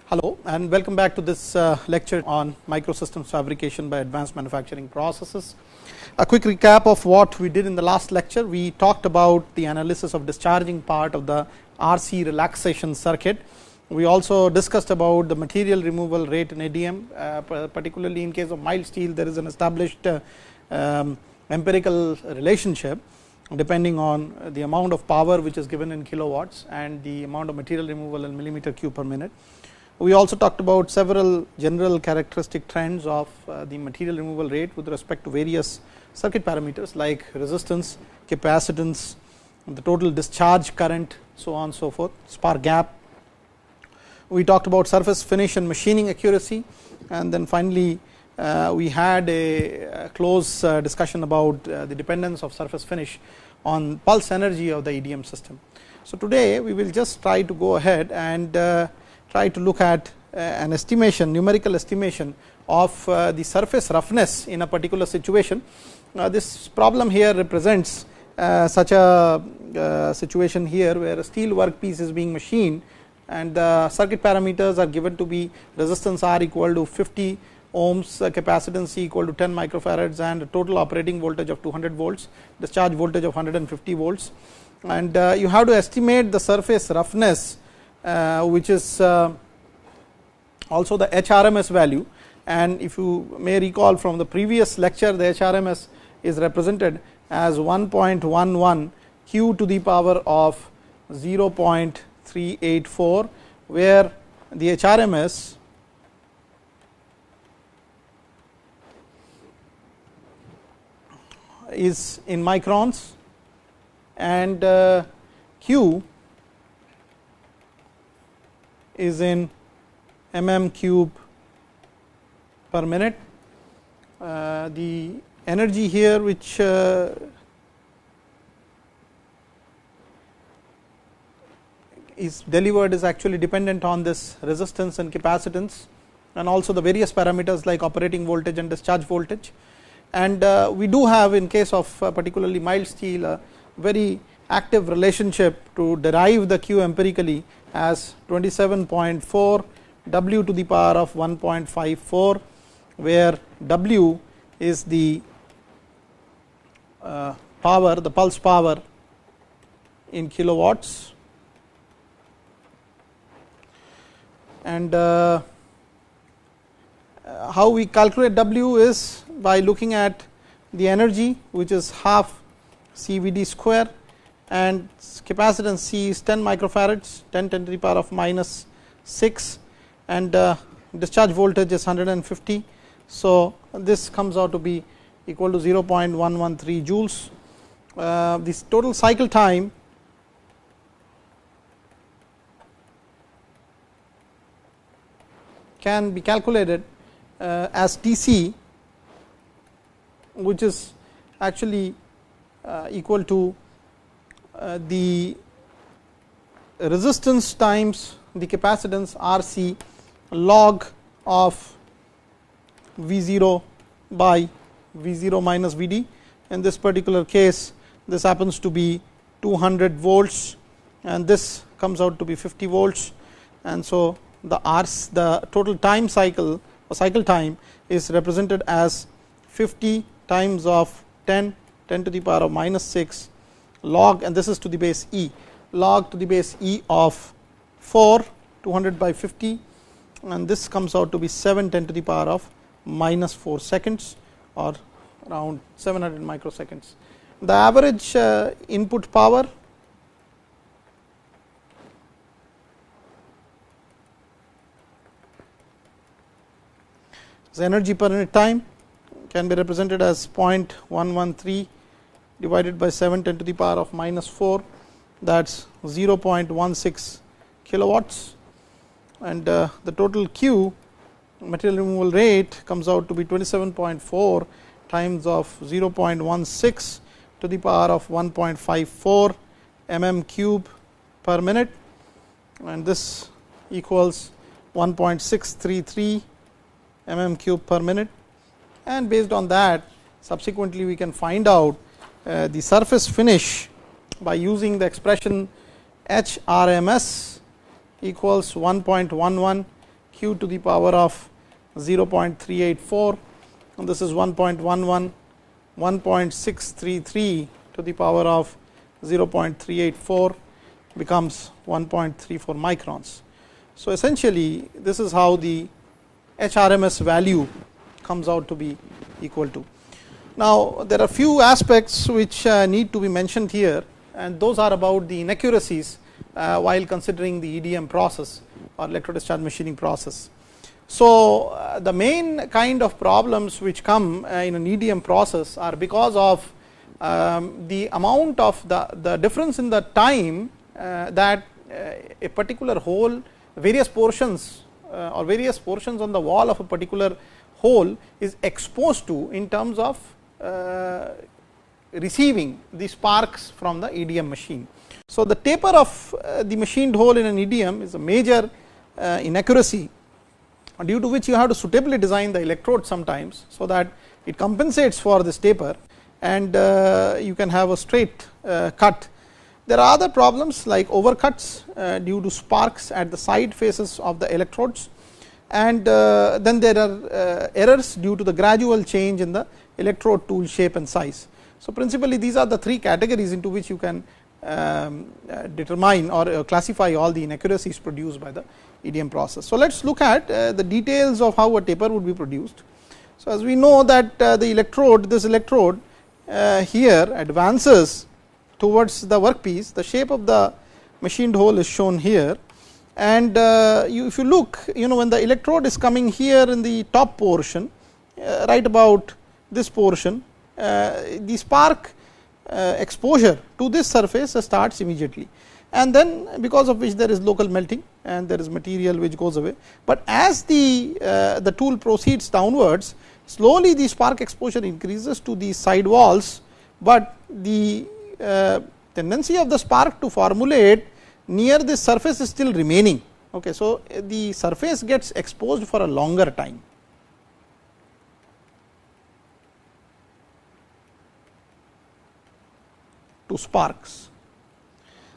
Hello and welcome back to this lecture on microsystems fabrication by advanced manufacturing processes. A quick recap of what we did in the last lecture. We talked about the analysis of discharging part of the RC relaxation circuit. We also discussed about the material removal rate in ADM, particularly in case of mild steel there is an established empirical relationship depending on the amount of power which is given in kilowatts and the amount of material removal in millimeter cube per minute. We also talked about several general characteristic trends of the material removal rate with respect to various circuit parameters like resistance, capacitance, the total discharge current, so on and so forth, spark gap. We talked about surface finish and machining accuracy, and then finally we had a close discussion about the dependence of surface finish on pulse energy of the EDM system. So today we will just try to go ahead and try to look at an estimation, numerical estimation of the surface roughness in a particular situation. This problem here represents such a situation here where a steel workpiece is being machined and the circuit parameters are given to be resistance R equal to 50 ohms, capacitance C equal to 10 microfarads and a total operating voltage of 200 volts, discharge voltage of 150 volts, and you have to estimate the surface roughness which is also the HRMS value. And if you may recall from the previous lecture, the HRMS is represented as 1.11 q to the power of 0.384, where the HRMS is in microns and q is in mm cube per minute. The energy here which is delivered is actually dependent on this resistance and capacitance and also the various parameters like operating voltage and discharge voltage. And we do have, in case of particularly mild steel, a very active relationship to derive the Q empirically as 27.4 W to the power of 1.54, where W is the power, the pulse power in kilowatts, and how we calculate W is by looking at the energy, which is half CVD square, and capacitance C is 10 microfarads, 10 to the power of minus 6, and discharge voltage is 150. So this comes out to be equal to 0.113 joules. This total cycle time can be calculated as TC, which is actually equal to the resistance times the capacitance RC log of V0 by V0 minus Vd. In this particular case, this happens to be 200 volts and this comes out to be 50 volts, and so the total time cycle or cycle time is represented as 50 times of 10 to the power of minus 6 log, and this is to the base e, log to the base e of 4, 200 by 50, and this comes out to be 7 10 to the power of minus 4 seconds, or around 700 microseconds. The average input power is energy per unit time, can be represented as 0.113 divided by 7 10 to the power of minus 4, that is 0.16 kilowatts, and the total Q material removal rate comes out to be 27.4 times of 0.16 to the power of 1.54 mm cube per minute, and this equals 1.633 mm cube per minute, and based on that subsequently we can find out the surface finish by using the expression HRMS equals 1.11 q to the power of 0.384, and this is 1.11, 1.633 to the power of 0.384 becomes 1.34 microns. So, essentially this is how the HRMS value comes out to be equal to. Now, there are few aspects which need to be mentioned here, and those are about the inaccuracies while considering the EDM process or electrodischarge machining process. So, the main kind of problems which come in an EDM process are because of the amount of the difference in the time that a particular hole, various portions or various portions on the wall of a particular hole is exposed to in terms of receiving the sparks from the EDM machine. So, the taper of the machined hole in an EDM is a major inaccuracy, due to which you have to suitably design the electrode sometimes, so that it compensates for this taper and you can have a straight cut. There are other problems like overcuts due to sparks at the side faces of the electrodes, and then there are errors due to the gradual change in the electrode tool shape and size. So, principally these are the three categories into which you can determine or classify all the inaccuracies produced by the EDM process. So, let us look at the details of how a taper would be produced. So, as we know that the electrode, this electrode here advances towards the workpiece, the shape of the machined hole is shown here, and if you look, when the electrode is coming here in the top portion, right about this portion, the spark exposure to this surface starts immediately, and then because of which there is local melting and there is material which goes away. But as the tool proceeds downwards, slowly the spark exposure increases to the side walls, but the tendency of the spark to formulate near this surface is still remaining. Okay, so, the surface gets exposed for a longer time. To sparks,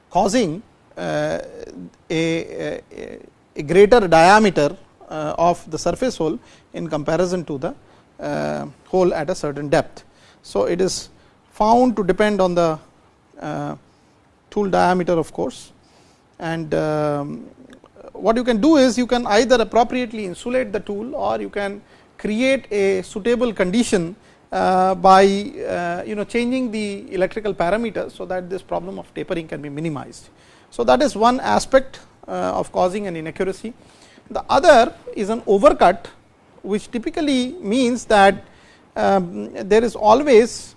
causing a greater diameter of the surface hole in comparison to the hole at a certain depth. So, it is found to depend on the tool diameter, of course, and what you can do is you can either appropriately insulate the tool, or you can create a suitable condition by changing the electrical parameters, so that this problem of tapering can be minimized. So, that is one aspect of causing an inaccuracy. The other is an overcut, which typically means that there is always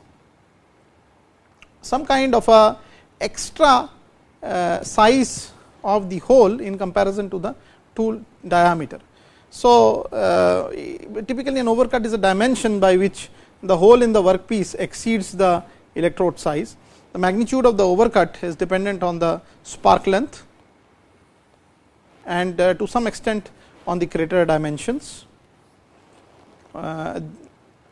some kind of a extra size of the hole in comparison to the tool diameter. So, typically an overcut is a dimension by which the hole in the workpiece exceeds the electrode size. The magnitude of the overcut is dependent on the spark length and to some extent on the crater dimensions.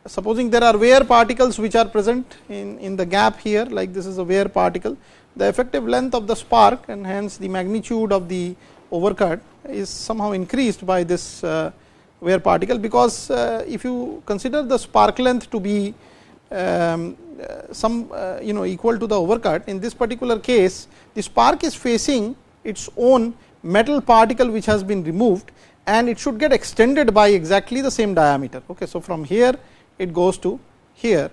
Supposing there are wear particles which are present in the gap here, like this is a wear particle, the effective length of the spark and hence the magnitude of the overcut is somehow increased by this wear particle, because if you consider the spark length to be some equal to the overcut, in this particular case the spark is facing its own metal particle which has been removed, and it should get extended by exactly the same diameter. Okay, so, from here it goes to here.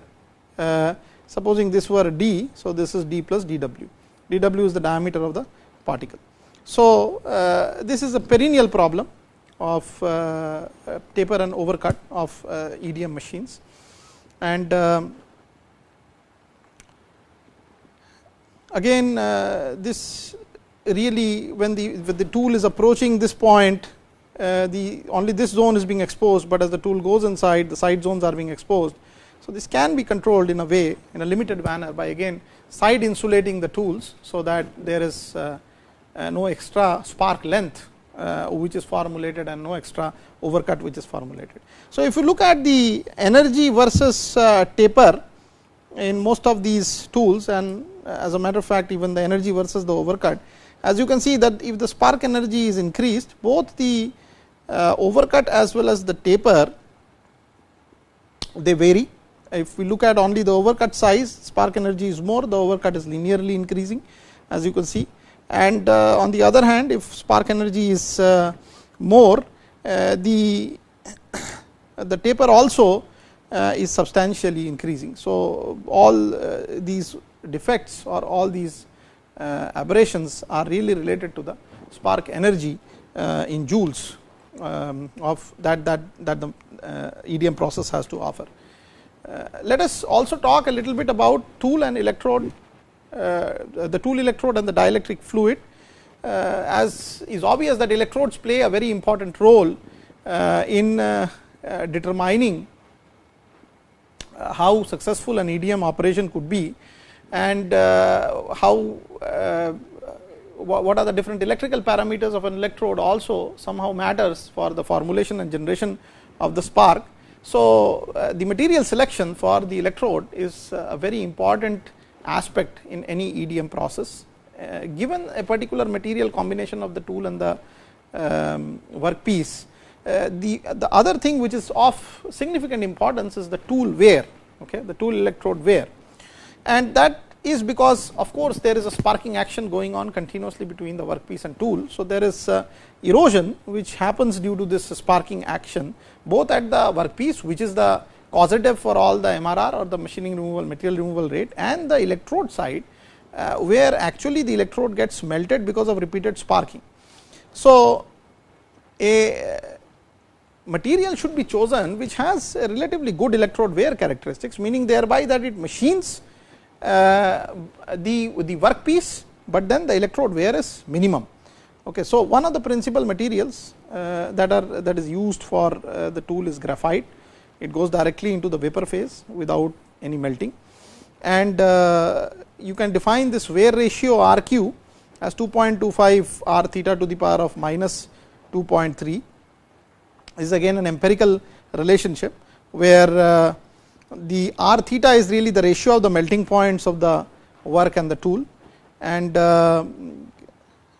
Supposing this were d, so this is d plus dw. dw is the diameter of the particle. So, this is a perennial problem of taper and overcut of EDM machines, and again this really, when the tool is approaching this point, only this zone is being exposed, but as the tool goes inside, the side zones are being exposed. So, this can be controlled in a way, in a limited manner, by again side insulating the tools, so that there is no extra spark length which is formulated and no extra overcut which is formulated. So, if you look at the energy versus taper in most of these tools, and as a matter of fact even the energy versus the overcut, as you can see that if the spark energy is increased, both the overcut as well as the taper, they vary. If we look at only the overcut size, spark energy is more, the overcut is linearly increasing, as you can see. And on the other hand, if spark energy is more, the taper also is substantially increasing. So, all these defects or all these aberrations are really related to the spark energy in joules of that the EDM process has to offer. Let us also talk a little bit about tool and electrode, the tool electrode and the dielectric fluid. As is obvious that electrodes play a very important role in determining how successful an EDM operation could be, and how what are the different electrical parameters of an electrode also somehow matters for the formulation and generation of the spark. So, the material selection for the electrode is a very important aspect in any EDM process. Given a particular material combination of the tool and the workpiece, the other thing which is of significant importance is the tool wear, okay, the tool electrode wear, and that is because of course there is a sparking action going on continuously between the workpiece and tool. So, there is erosion which happens due to this sparking action both at the workpiece, which is the causative for all the MRR or the machining removal material removal rate, and the electrode side where actually the electrode gets melted because of repeated sparking. So, a material should be chosen which has a relatively good electrode wear characteristics, meaning thereby that it machines the workpiece, but then the electrode wear is minimum. Okay, so, one of the principal materials that is used for the tool is graphite. It goes directly into the vapor phase without any melting, and you can define this wear ratio RQ as 2.25 R theta to the power of minus 2.3. This is again an empirical relationship where the R theta is really the ratio of the melting points of the work and the tool, and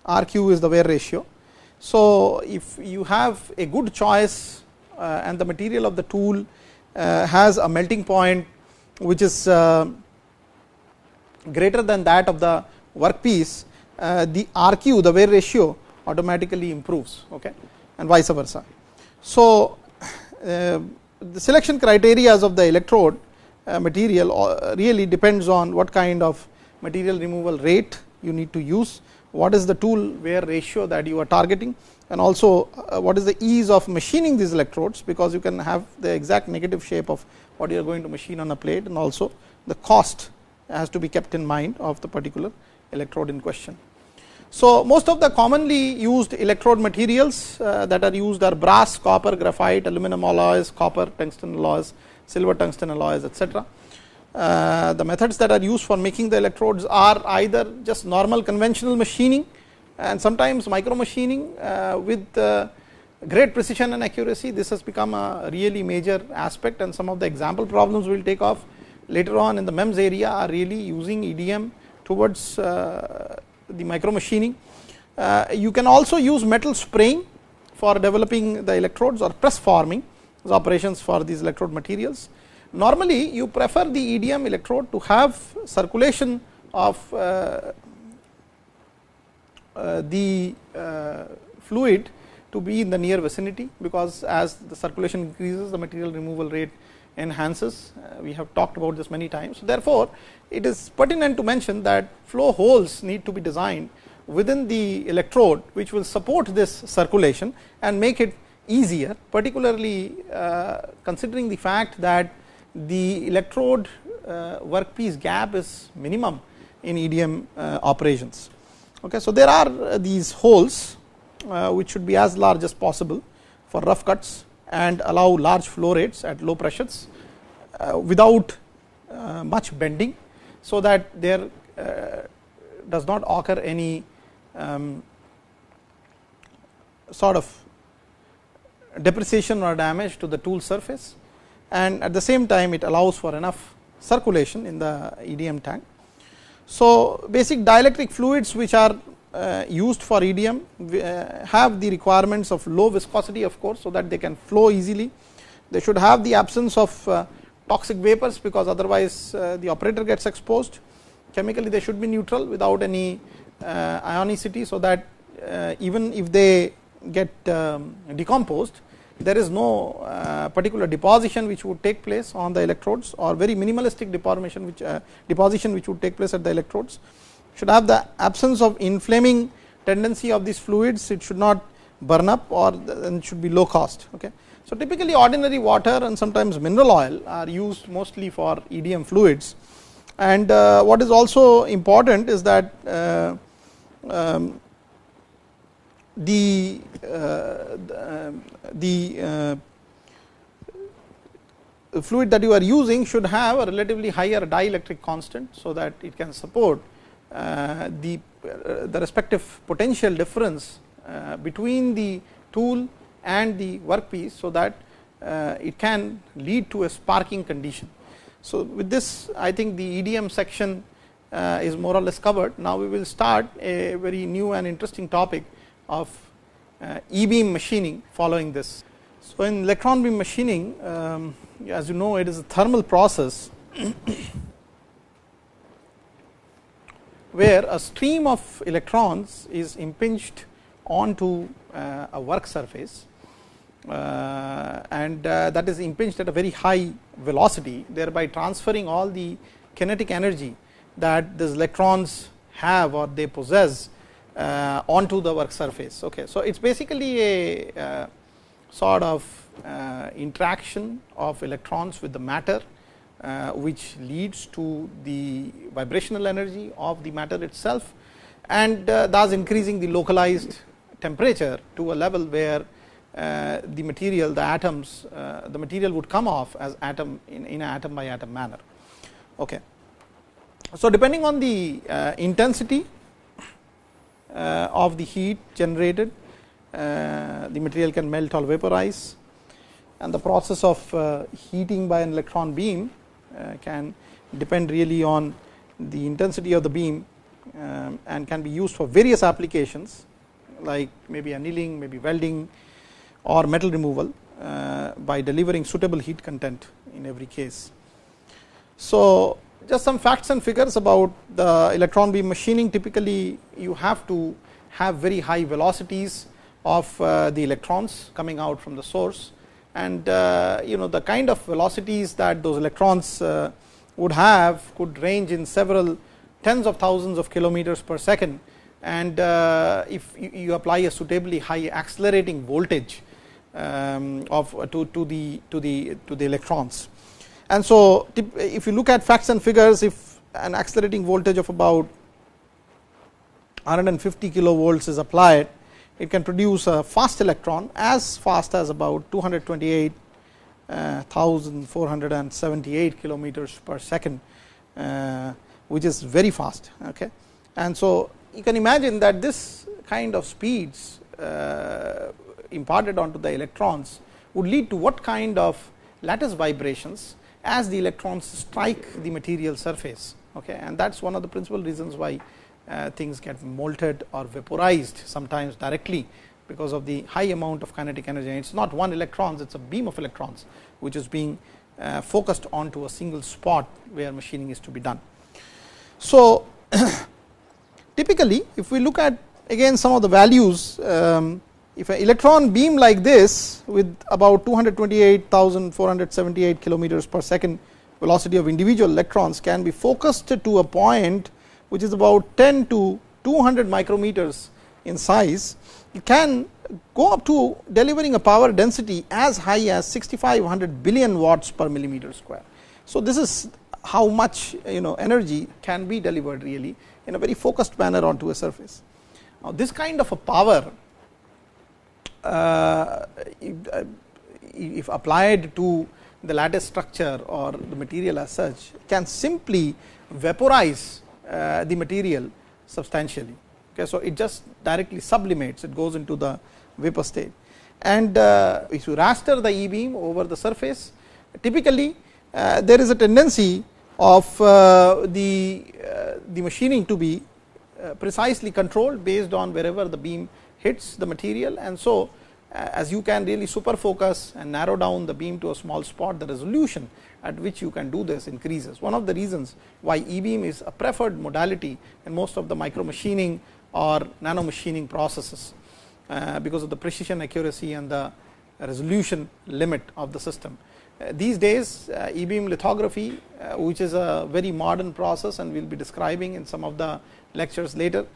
RQ is the wear ratio. So, if you have a good choice and the material of the tool has a melting point which is greater than that of the workpiece, the RQ, the wear ratio, automatically improves, okay, and vice versa. So, the selection criteria of the electrode material really depends on what kind of material removal rate you need to use, what is the tool wear ratio that you are targeting, and also what is the ease of machining these electrodes, because you can have the exact negative shape of what you are going to machine on a plate, and also the cost has to be kept in mind of the particular electrode in question. So, most of the commonly used electrode materials that are used are brass, copper, graphite, aluminum alloys, copper, tungsten alloys, silver tungsten alloys, etc. The methods that are used for making the electrodes are either just normal conventional machining and sometimes micro machining with great precision and accuracy. This has become a really major aspect, and some of the example problems we will take off later on in the MEMS area are really using EDM towards the micro machining. You can also use metal spraying for developing the electrodes, or press forming as operations for these electrode materials. Normally, you prefer the EDM electrode to have circulation of the fluid to be in the near vicinity, because as the circulation increases, the material removal rate enhances. We have talked about this many times. So, therefore, it is pertinent to mention that flow holes need to be designed within the electrode which will support this circulation and make it easier, particularly considering the fact that the electrode workpiece gap is minimum in EDM operations. Okay, so, there are these holes which should be as large as possible for rough cuts and allow large flow rates at low pressures without much bending, so that there does not occur any sort of depreciation or damage to the tool surface, and at the same time it allows for enough circulation in the EDM tank. So, basic dielectric fluids which are used for EDM have the requirements of low viscosity, of course, so that they can flow easily. They should have the absence of toxic vapors, because otherwise the operator gets exposed. Chemically they should be neutral without any ionicity, so that even if they get decomposed, there is no particular deposition which would take place on the electrodes, or very minimalistic deposition which would take place at the electrodes. Should have the absence of inflaming tendency of these fluids. It should not burn up, or it should be low cost. Okay. So, typically ordinary water and sometimes mineral oil are used mostly for EDM fluids, and what is also important is that the fluid that you are using should have a relatively higher dielectric constant, so that it can support the respective potential difference between the tool and the workpiece, so that it can lead to a sparking condition. So, with this I think the EDM section is more or less covered. Now, we will start a very new and interesting topic of e-beam machining following this. So, in electron beam machining, as you know, it is a thermal process where a stream of electrons is impinged onto a work surface, and that is impinged at a very high velocity, thereby transferring all the kinetic energy that these electrons have or they possess onto the work surface. Okay. So, it is basically a sort of interaction of electrons with the matter, which leads to the vibrational energy of the matter itself, and thus increasing the localized temperature to a level where the material, the atoms, the material would come off as atom in an atom by atom manner. Okay. So, depending on the intensity of the heat generated, the material can melt or vaporize, and the process of heating by an electron beam can depend really on the intensity of the beam, and can be used for various applications like maybe annealing, maybe welding or metal removal by delivering suitable heat content in every case. So, just some facts and figures about the electron beam machining. Typically, you have to have very high velocities of the electrons coming out from the source, and the kind of velocities that those electrons would have could range in several tens of thousands of kilometers per second, and if you apply a suitably high accelerating voltage to the electrons. And so, if you look at facts and figures, if an accelerating voltage of about 150 kilovolts is applied, it can produce a fast electron as fast as about 228,478 kilometers per second, which is very fast. Okay. And so, you can imagine that this kind of speeds imparted onto the electrons would lead to what kind of lattice vibrations as the electrons strike the material surface. Okay. And that is one of the principal reasons why things get molted or vaporized sometimes directly, because of the high amount of kinetic energy. It is not one electron, it is a beam of electrons which is being focused onto a single spot where machining is to be done. So, typically if we look at again some of the values, if an electron beam like this with about 228,478 kilometers per second velocity of individual electrons can be focused to a point which is about 10 to 200 micrometers in size, it can go up to delivering a power density as high as 6,500 billion watts per millimeter square. So, this is how much energy can be delivered really in a very focused manner onto a surface. Now, this kind of a power, if applied to the lattice structure or the material as such, can simply vaporize the material substantially. Okay. So, it just directly sublimates, it goes into the vapor state. And if you raster the E beam over the surface, typically there is a tendency of the machining to be precisely controlled based on wherever the beam hits the material. And so as you can really super focus and narrow down the beam to a small spot, the resolution at which you can do this increases. One of the reasons why E beam is a preferred modality in most of the micro machining or nano machining processes, because of the precision, accuracy and the resolution limit of the system. These days E beam lithography, which is a very modern process and we will be describing in some of the lectures later,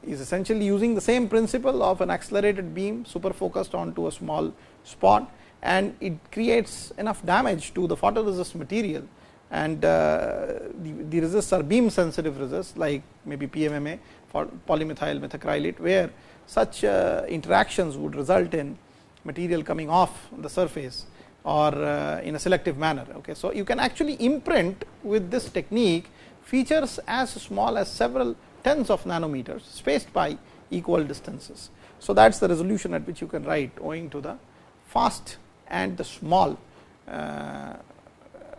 is essentially using the same principle of an accelerated beam super focused onto a small spot, and it creates enough damage to the photoresist material, and the resists are beam sensitive resists like maybe PMMA for polymethyl methacrylate, where such interactions would result in material coming off the surface or in a selective manner. Okay. So, you can actually imprint with this technique features as small as several tens of nanometers spaced by equal distances. So, that is the resolution at which you can write, owing to the fast and the small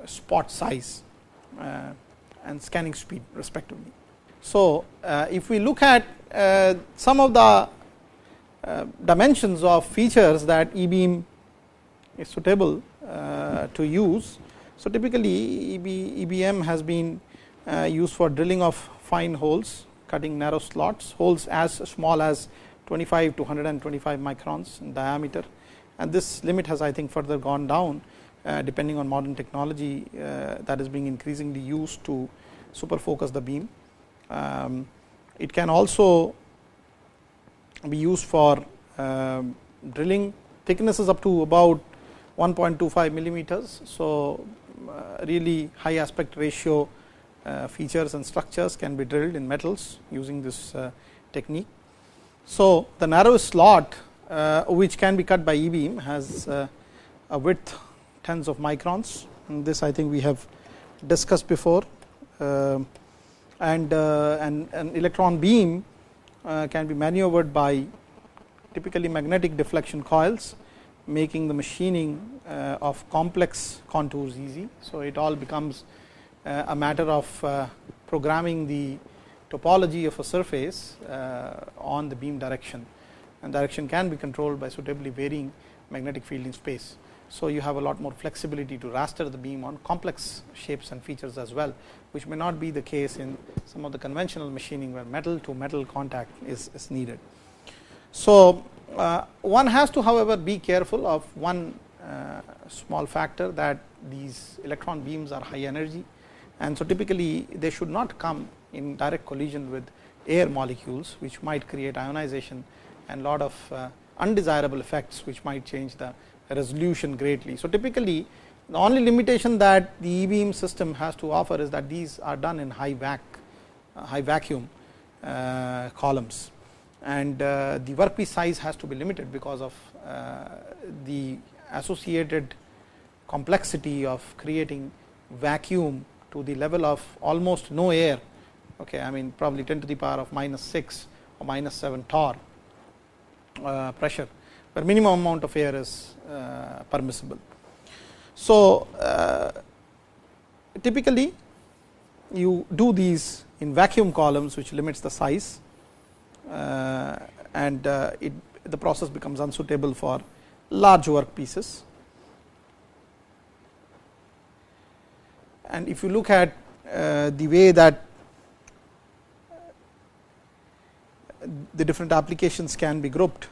spot size and scanning speed respectively. So, if we look at some of the dimensions of features that E beam is suitable to use. So, typically EBM has been used for drilling of fine holes, cutting narrow slots, holes as small as 25 to 125 microns in diameter, and this limit has, I think, further gone down depending on modern technology that is being increasingly used to super focus the beam. It can also be used for drilling thicknesses up to about 1.25 millimeters. So, really high aspect ratio features and structures can be drilled in metals using this technique. So, the narrowest slot which can be cut by E beam has a width tens of microns, and this I think we have discussed before, and an electron beam can be maneuvered by typically magnetic deflection coils, making the machining of complex contours easy. So, it all becomes a matter of programming the topology of a surface on the beam direction, and direction can be controlled by suitably varying magnetic field in space. So, you have a lot more flexibility to raster the beam on complex shapes and features as well, which may not be the case in some of the conventional machining where metal to metal contact is needed. So, one has to, however, be careful of one small factor, that these electron beams are high energy, and so typically they should not come in direct collision with air molecules, which might create ionization and lot of undesirable effects which might change the resolution greatly. So, typically the only limitation that the E beam system has to offer is that these are done in high vacuum columns, and the workpiece size has to be limited because of the associated complexity of creating vacuum to the level of almost no air. Okay, I mean probably 10 to the power of -6 or -7 torr pressure, where minimum amount of air is permissible. So, typically you do these in vacuum columns, which limits the size, and the process becomes unsuitable for large work pieces. And if you look at the way that the different applications can be grouped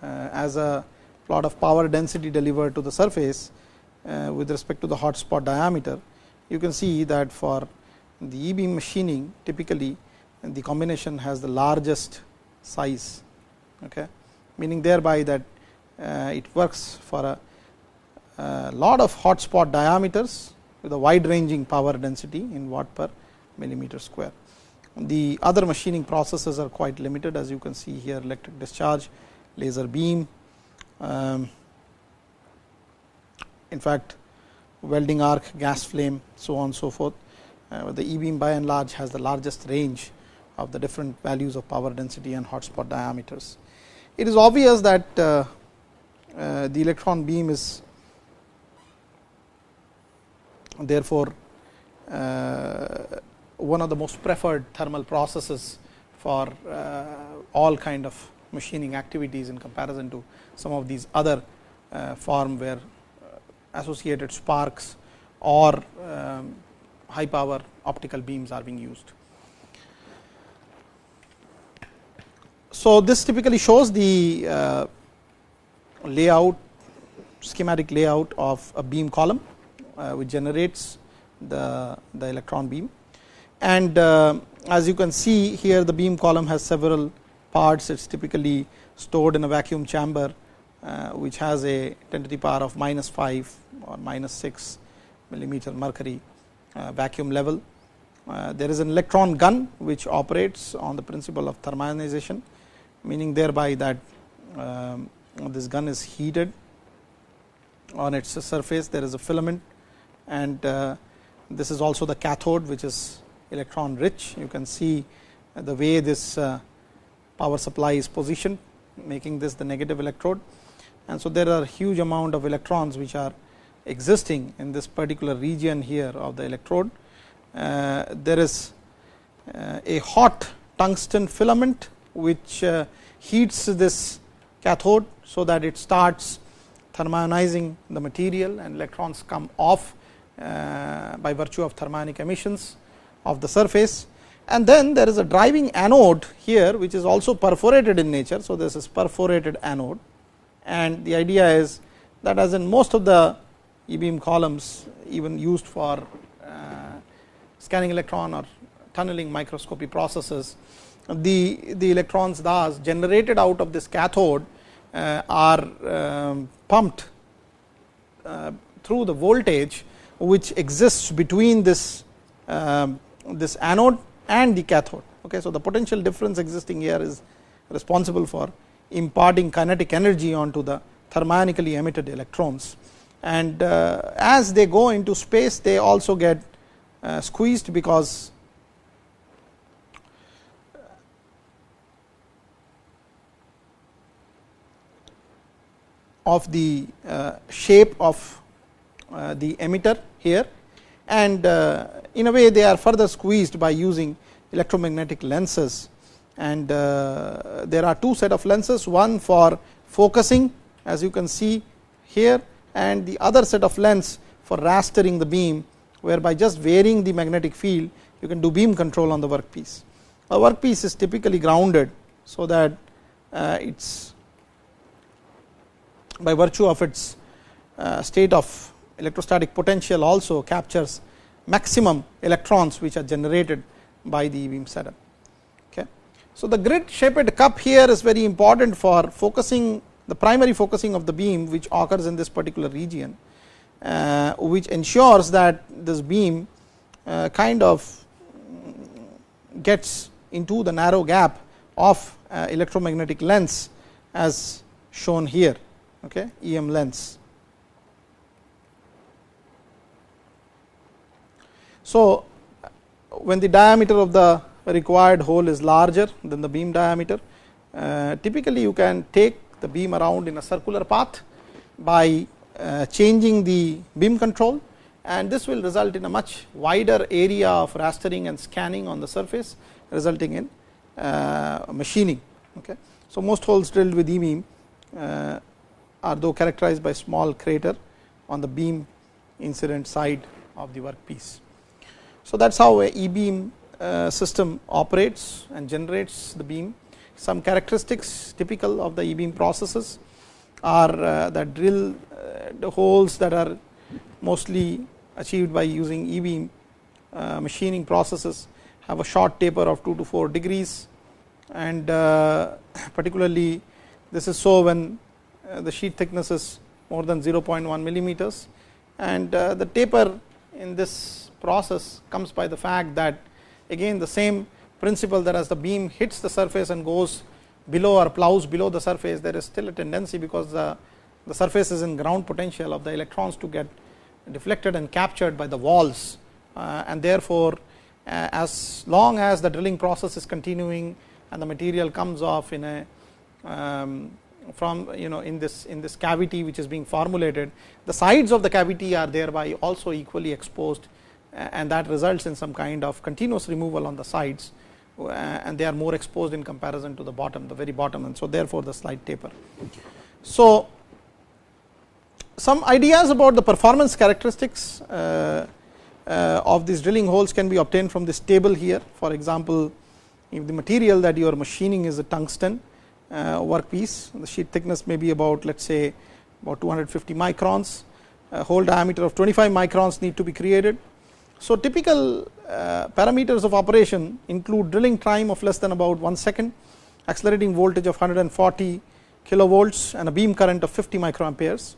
as a plot of power density delivered to the surface with respect to the hot spot diameter, you can see that for the E beam machining, typically the combination has the largest size, okay, meaning thereby that it works for a lot of hot spot diameters with a wide ranging power density in watt per millimeter square. The other machining processes are quite limited, as you can see here: electric discharge, laser beam, in fact welding arc, gas flame, so on and so forth. The E beam by and large has the largest range of the different values of power density and hot spot diameters. it is obvious that the electron beam is therefore one of the most preferred thermal processes for all kind of machining activities in comparison to some of these other form where associated sparks or high power optical beams are being used. So, this typically shows the layout, schematic layout of a beam column which generates the electron beam, and as you can see here, the beam column has several parts. It is typically stored in a vacuum chamber which has a 10 to the power of -5 or -6 millimeter mercury vacuum level. There is an electron gun which operates on the principle of thermionization, meaning thereby that this gun is heated. On its surface there is a filament, and this is also the cathode, which is electron rich. You can see the way this power supply is positioned, making this the negative electrode, and so there are huge amount of electrons which are existing in this particular region here of the electrode. There is a hot tungsten filament which heats this cathode, so that it starts thermionizing the material, and electrons come off by virtue of thermionic emissions of the surface. And then there is a driving anode here which is also perforated in nature. So, this is perforated anode, and the idea is that as in most of the e-beam columns even used for scanning electron or tunneling microscopy processes, the electrons thus generated out of this cathode are pumped through the voltage which exists between this anode and the cathode. Okay, so, the potential difference existing here is responsible for imparting kinetic energy onto the thermionically emitted electrons, and as they go into space they also get squeezed because of the shape of the emitter here, and in a way they are further squeezed by using electromagnetic lenses. And there are two set of lenses, one for focusing as you can see here, and the other set of lens for rastering the beam, whereby just varying the magnetic field you can do beam control on the workpiece. A workpiece is typically grounded, so that it's by virtue of its state of electrostatic potential also captures maximum electrons which are generated by the e-beam setup. Okay. So, the grid shaped cup here is very important for focusing, the primary focusing of the beam which occurs in this particular region, which ensures that this beam kind of gets into the narrow gap of electromagnetic lens as shown here. Okay, EM lens. So, when the diameter of the required hole is larger than the beam diameter, typically you can take the beam around in a circular path by changing the beam control, and this will result in a much wider area of rastering and scanning on the surface, resulting in machining. Okay. So, most holes drilled with e-beam are though characterized by small crater on the beam incident side of the workpiece. So, that is how a e-beam system operates and generates the beam. Some characteristics typical of the e-beam processes are that drill the holes that are mostly achieved by using e-beam machining processes have a short taper of 2 to 4 degrees, and particularly this is so when the sheet thickness is more than 0.1 millimeters, and the taper in this process comes by the fact that again the same principle that as the beam hits the surface and goes below or plows below the surface, there is still a tendency, because the surface is in ground potential, of the electrons to get deflected and captured by the walls, and therefore as long as the drilling process is continuing and the material comes off in a from in this cavity which is being formulated, the sides of the cavity are thereby also equally exposed, and that results in some kind of continuous removal on the sides, and they are more exposed in comparison to the bottom, the very bottom, and so therefore the slight taper. So some ideas about the performance characteristics of these drilling holes can be obtained from this table here. For example, if the material that you are machining is a tungsten workpiece, the sheet thickness may be about, let us say, about 250 microns, hole diameter of 25 microns need to be created. So typical parameters of operation include drilling time of less than about 1 second, accelerating voltage of 140 kilovolts, and a beam current of 50 microamperes.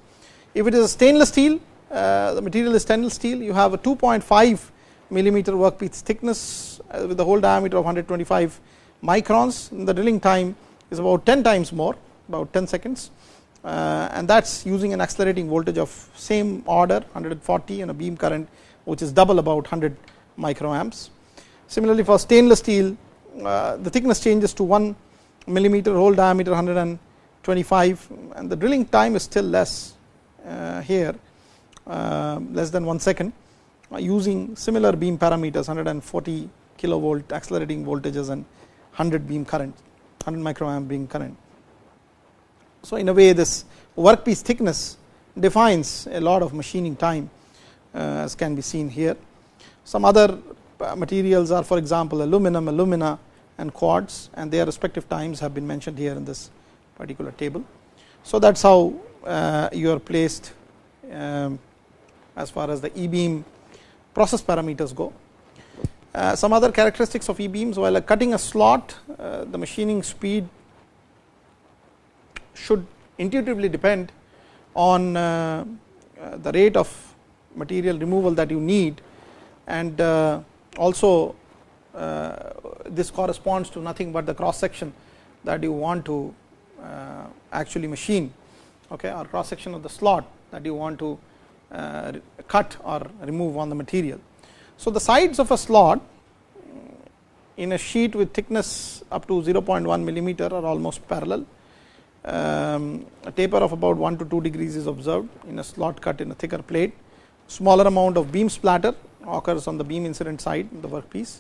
If it is a stainless steel, the material is stainless steel, you have a 2.5 millimeter workpiece thickness with the hole diameter of 125 microns, and the drilling time is about 10 times more, about 10 seconds, and that is using an accelerating voltage of same order 140 and a beam current which is double, about 100 microamps. Similarly, for stainless steel, the thickness changes to 1 millimeter, hole diameter 125, and the drilling time is still less here, less than 1 second, using similar beam parameters 140 kilovolt accelerating voltages and 100 beam current, 100 microamp beam current. So in a way, this workpiece thickness defines a lot of machining time, as can be seen here. Some other materials are, for example, aluminum, alumina, and quartz, and their respective times have been mentioned here in this particular table. So that is how you are placed as far as the e-beam process parameters go. Some other characteristics of e-beams: while cutting a slot, the machining speed should intuitively depend on the rate of material removal that you need, and also this corresponds to nothing but the cross section that you want to actually machine, okay, or cross section of the slot that you want to cut or remove on the material. So the sides of a slot in a sheet with thickness up to 0.1 millimeter are almost parallel. A taper of about 1 to 2 degrees is observed in a slot cut in a thicker plate. Smaller amount of beam splatter occurs on the beam incident side of the workpiece,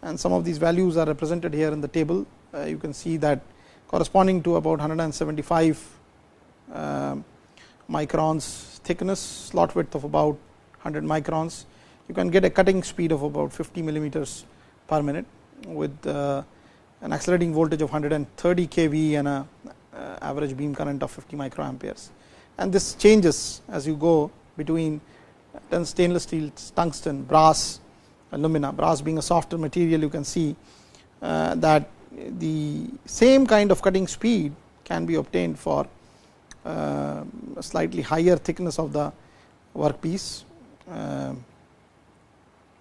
and some of these values are represented here in the table. You can see that corresponding to about 175 microns thickness, slot width of about 100 microns, you can get a cutting speed of about 50 millimeters per minute with an accelerating voltage of 130 kV and a average beam current of 50 microamperes. And this changes as you go between stainless steel, tungsten, brass, alumina. Brass being a softer material, you can see that the same kind of cutting speed can be obtained for a slightly higher thickness of the workpiece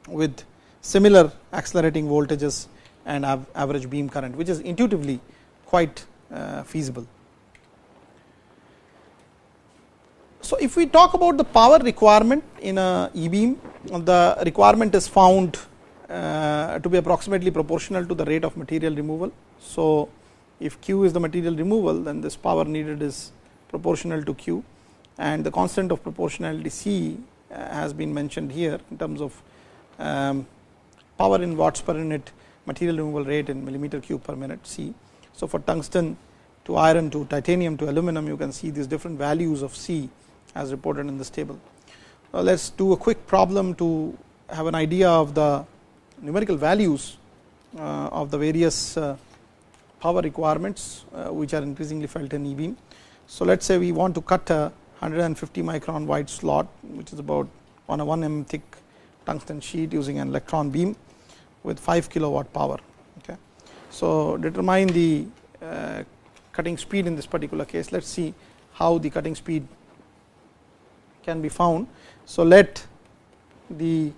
with similar accelerating voltages and average beam current, which is intuitively quite feasible. So if we talk about the power requirement in a e-beam, the requirement is found to be approximately proportional to the rate of material removal. So if Q is the material removal, then this power needed is proportional to Q, and the constant of proportionality C has been mentioned here in terms of power in watts per unit material removal rate in millimeter cube per minute C. So for tungsten to iron to titanium to aluminum, you can see these different values of C as reported in this table. Let us do a quick problem to have an idea of the numerical values of the various power requirements which are increasingly felt in e-beam. So let us say we want to cut a 150 micron wide slot, which is about on a 1 mm thick tungsten sheet using an electron beam with 5 kilowatt power. Okay. So determine the cutting speed in this particular case. Let us see how the cutting speed can be found. So let the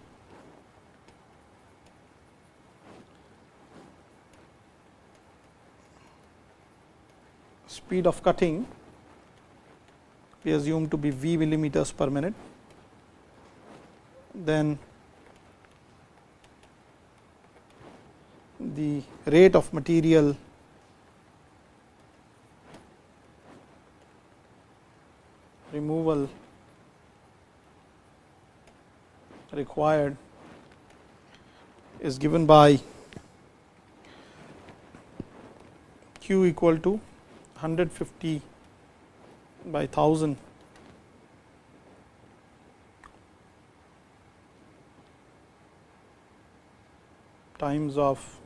speed of cutting we assume to be V millimeters per minute, then the rate of material removal required is given by Q equal to 150 by 1000 times of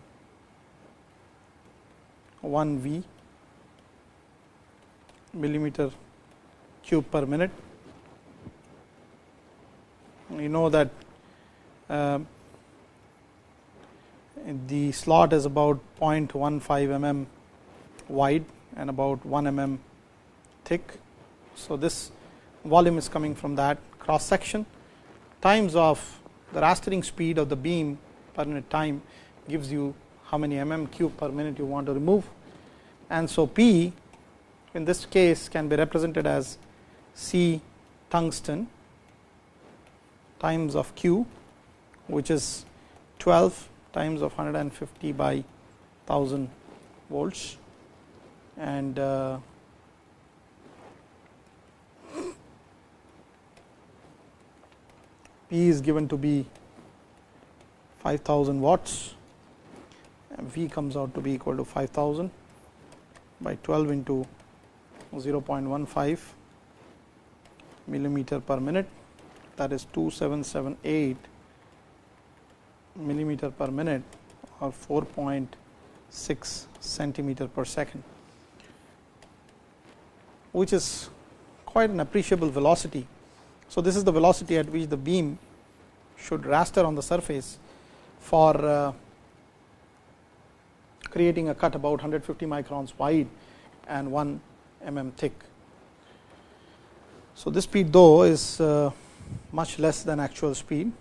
1 V millimeter cube per minute. You know that the slot is about 0.15 mm wide and about 1 mm thick. So, this volume is coming from that cross section times of the rastering speed of the beam per unit time gives you how many mm cube per minute you want to remove. And so, P in this case can be represented as C tungsten times of Q, which is 12 times of 150 by 1000 volts, and P is given to be 5000 watts, and V comes out to be equal to 5000 by 12 into 0.15 millimeter per minute, that is 2778 millimeter per minute or 4.6 centimeter per second, which is quite an appreciable velocity. So, this is the velocity at which the beam should raster on the surface for creating a cut about 150 microns wide and 1 mm thick. So, this speed though is much less than actual speed.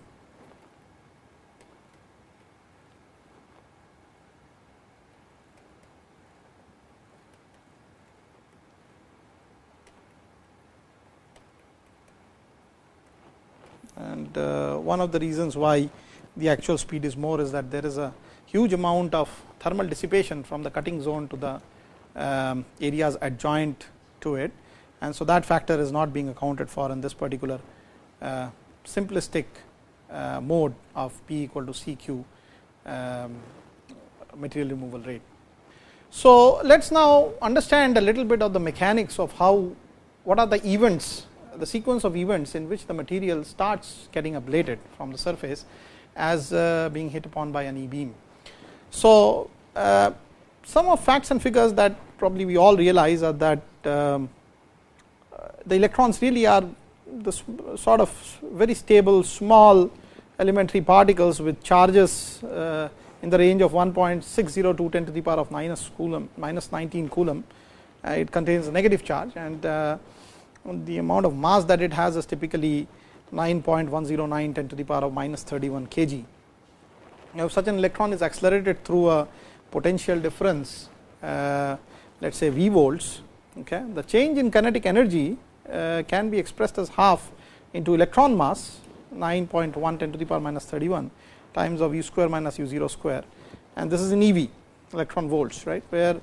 And one of the reasons why the actual speed is more is that there is a huge amount of thermal dissipation from the cutting zone to the areas adjoint to it, and so that factor is not being accounted for in this particular simplistic mode of P equal to CQ material removal rate. So, let us now understand a little bit of the mechanics of how, what are the events, the sequence of events in which the material starts getting ablated from the surface as being hit upon by an E beam. So, some of facts and figures that probably we all realize are that the electrons really are the sort of very stable small elementary particles with charges in the range of 1.602 10 to the power of minus 19 coulomb. It contains a negative charge, and the amount of mass that it has is typically 9.109 10 to the power of minus 31 kg. Now, if such an electron is accelerated through a potential difference, let us say V volts, okay, the change in kinetic energy can be expressed as half into electron mass 9.1 10 to the power minus 31 times of U square minus U 0 square, and this is in eV, electron volts, right, where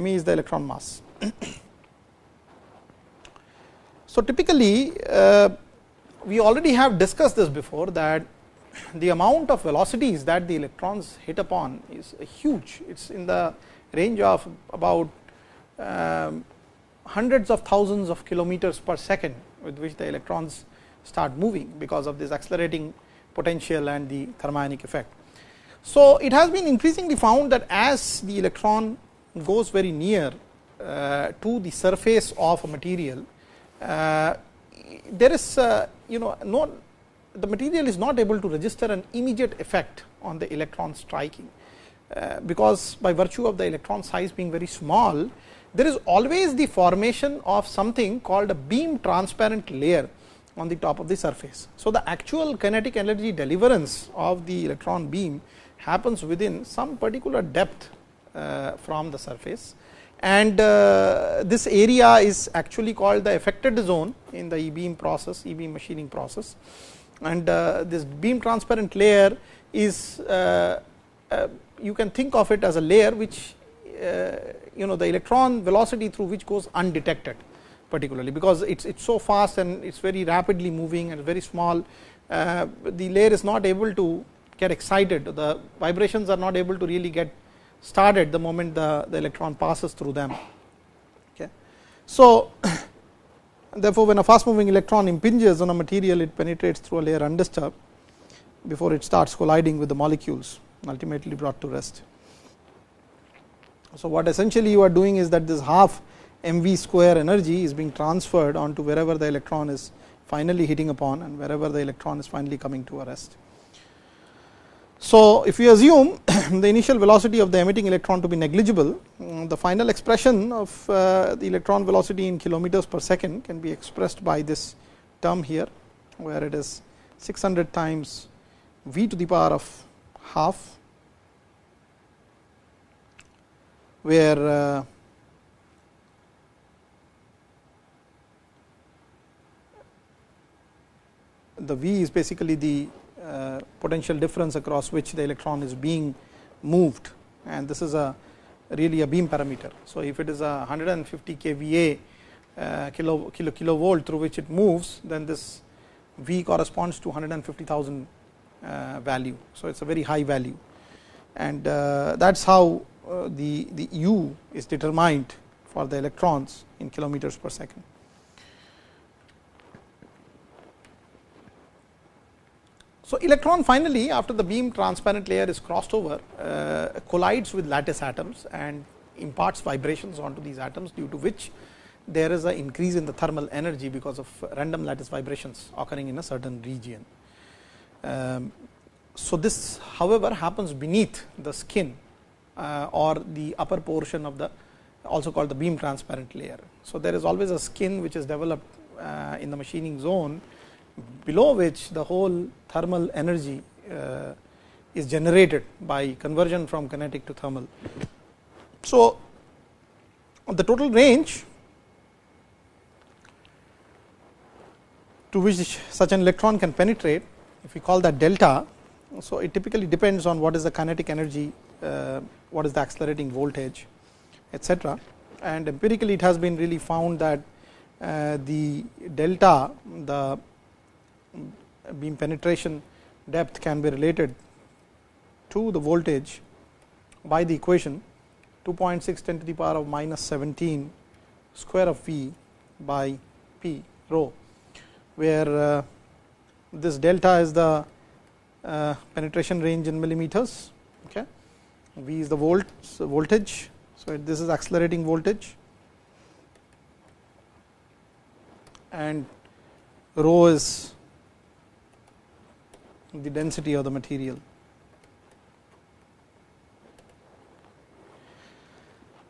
me is the electron mass. So, typically we already have discussed this before, that the amount of velocities that the electrons hit upon is huge. It is in the range of about hundreds of thousands of kilometers per second with which the electrons start moving because of this accelerating potential and the thermionic effect. So, it has been increasingly found that as the electron goes very near to the surface of a material, there is the material is not able to register an immediate effect on the electron striking, because by virtue of the electron size being very small, there is always the formation of something called a beam transparent layer on the top of the surface. So, the actual kinetic energy deliverance of the electron beam happens within some particular depth from the surface, and this area is actually called the affected zone in the E beam process, E beam machining process. And this beam transparent layer is you can think of it as a layer which the electron velocity through which goes undetected. particularly, because it is so fast and it is very rapidly moving and very small. The layer is not able to get excited, the vibrations are not able to really get started the moment the electron passes through them. Okay. So, therefore, when a fast moving electron impinges on a material, it penetrates through a layer undisturbed before it starts colliding with the molecules, ultimately brought to rest. So, what essentially you are doing is that this half mv square energy is being transferred onto wherever the electron is finally hitting upon and wherever the electron is finally coming to a rest. So, if we assume the initial velocity of the emitting electron to be negligible, the final expression of the electron velocity in kilometers per second can be expressed by this term here, where it is 600 times v to the power of half, where the v is basically the potential difference across which the electron is being moved, and this is really a beam parameter. So, if it is a 150 kVA kilovolt through which it moves, then this v corresponds to 150,000 value. So, it is a very high value, and that is how the u is determined for the electrons in kilometers per second. So, electron finally, after the beam transparent layer is crossed over, collides with lattice atoms and imparts vibrations onto these atoms, due to which there is an increase in the thermal energy because of random lattice vibrations occurring in a certain region. So, this however happens beneath the skin or the upper portion of the, also called the beam transparent layer. So, there is always a skin which is developed in the machining zone, below which the whole thermal energy is generated by conversion from kinetic to thermal. So, the total range to which such an electron can penetrate, if we call that delta, so it typically depends on what is the kinetic energy, what is the accelerating voltage, etc. And empirically it has been really found that the delta, the beam penetration depth, can be related to the voltage by the equation 2.6 10 to the power of minus 17 square of v by p rho, where this delta is the penetration range in millimeters, okay. V is the voltage. So, this is accelerating voltage, and rho is the density of the material.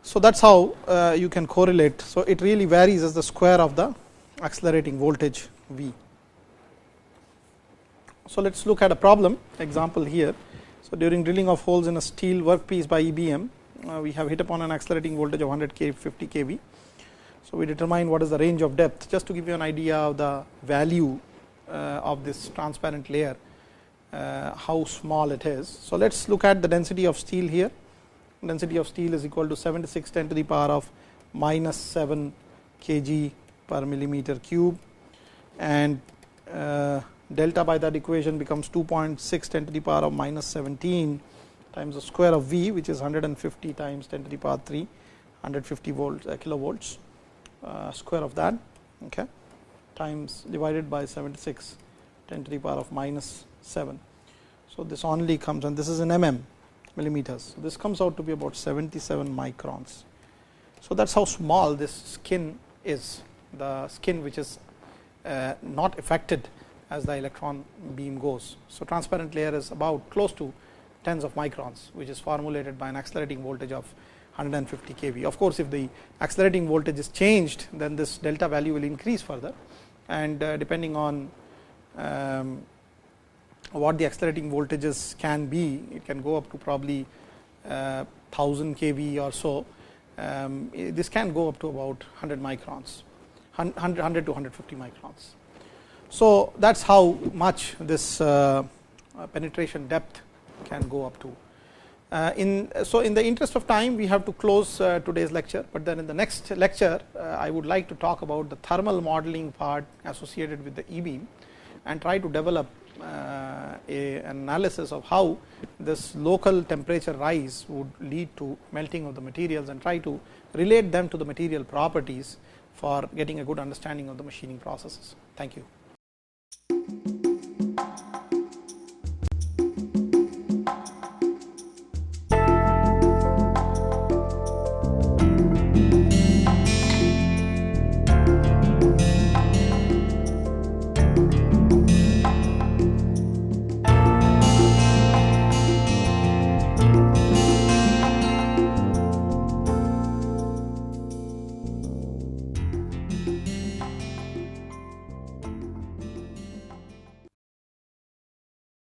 So, that is how you can correlate. So, it really varies as the square of the accelerating voltage V. So, let us look at a problem example here. So, during drilling of holes in a steel workpiece by EBM, we have hit upon an accelerating voltage of 150 kV. So, we determine what is the range of depth, just to give you an idea of the value of this transparent layer, how small it is. So, let us look at the density of steel here. Density of steel is equal to 76 10 to the power of minus 7 kg per millimeter cube, and delta by that equation becomes 2.6 10 to the power of minus 17 times the square of V, which is 150 times 10 to the power 3, 150 volts kilovolts, square of that, okay, times divided by 76 10 to the power of minus 7. So, this only comes, and this is in millimeters. So, this comes out to be about 77 microns. So, that is how small this skin is, the skin which is not affected as the electron beam goes. So, transparent layer is about close to tens of microns, which is formulated by an accelerating voltage of 150 kV. Of course, if the accelerating voltage is changed, then this delta value will increase further, and depending on what the accelerating voltages can be, it can go up to probably 1000 kV or so. This can go up to about 100 microns, 100 to 150 microns. So, that is how much this penetration depth can go up to. So, in the interest of time, we have to close today's lecture, but then in the next lecture I would like to talk about the thermal modeling part associated with the e-beam and try to develop an analysis of how this local temperature rise would lead to melting of the materials and try to relate them to the material properties for getting a good understanding of the machining processes. Thank you.